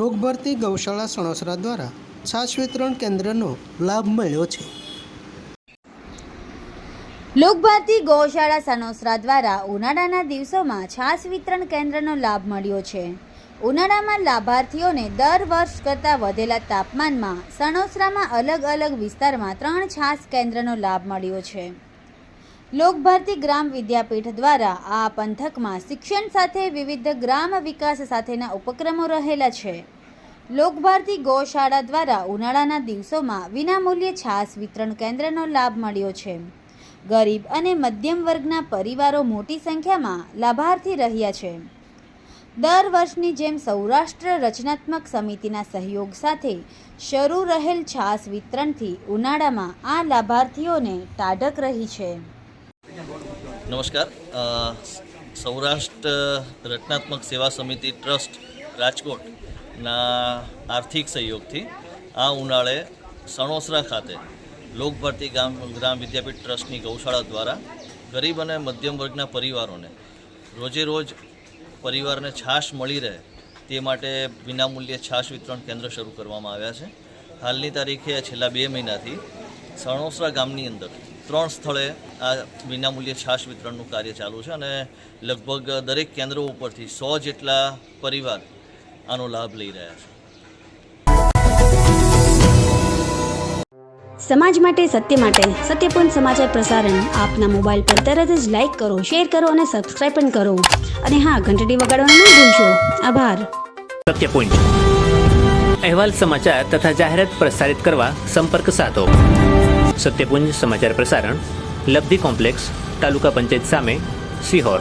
લોકભરતી ગૌશાળા સણોસરા દ્વારા છાશ વિતરણ કેન્દ્રનો લાભ મળ્યો છે। લોકભારતી ગૌશાળા સણોસરા દ્વારા ઉનાળાના દિવસોમાં છાશ વિતરણ કેન્દ્રનો લાભ મળ્યો છે। ઉનાળામાં લાભાર્થીઓને દર વર્ષ કરતાં વધેલા તાપમાનમાં સણોસરામાં અલગ અલગ વિસ્તારમાં 3 છાશ કેન્દ્રનો લાભ મળ્યો છે। લોકભારતી ગ્રામ વિદ્યાપીઠ દ્વારા આ પંથકમાં શિક્ષણ સાથે વિવિધ ગ્રામ વિકાસ સાથેના ઉપક્રમો રહેલા છે। લોકભારતી ગૌશાળા દ્વારા ઉનાળાના દિવસોમાં વિનામૂલ્યે છાશ વિતરણ કેન્દ્રનો લાભ મળ્યો છે। ગરીબ અને મધ્યમ વર્ગના પરિવારો મોટી સંખ્યામાં લાભાર્થી રહ્યા છે। દર વર્ષની જેમ સૌરાષ્ટ્ર રચનાત્મક સમિતિના સહયોગ સાથે શરૂ રહેલ છાશ વિતરણથી ઉનાળામાં આ લાભાર્થીઓને ટાઢક રહી છે। નમસ્કાર, સૌરાષ્ટ્ર રચનાત્મક સેવા સમિતિ ટ્રસ્ટ રાજકોટના આર્થિક સહયોગથી આ ઉનાળે સણોસરા ખાતે લોકભારતી ગ્રામ વિદ્યાપીઠ ટ્રસ્ટની ગૌશાળા દ્વારા ગરીબ અને મધ્યમ વર્ગના પરિવારોને રોજે રોજ પરિવારને છાશ મળી રહે તે માટે વિનામૂલ્યે છાશ વિતરણ કેન્દ્ર શરૂ કરવામાં આવ્યા છે। હાલની તારીખે છેલ્લા 2 મહિનાથી સણોસરા ગામની અંદર 3 સ્થળે આ વિનામૂલ્યે છાશ વિતરણનું કાર્ય ચાલુ છે અને લગભગ દરેક કેન્દ્રો ઉપરથી 100 જેટલા પરિવાર આનો લાભ લઈ રહ્યા છે। સમાજ માટે, સત્યપૂર્ણ સમાચાર પ્રસારણ આપના મોબાઈલ પર તરત જ લાઈક કરો, શેર કરો અને સબસ્ક્રાઇબ પણ કરો। અને હા, ઘંટડી વગાડવાનું ન ભૂલશો। આભાર। સત્યપુંજ અહેવાલ, સમાચાર તથા જાહેરાત પ્રસારિત કરવા સંપર્ક સાધો। સત્યપુંજ સમાચાર પ્રસારણ, લબ્ધિ કોમ્પ્લેક્સ, તાલુકા પંચાયત સામે, સિહોર।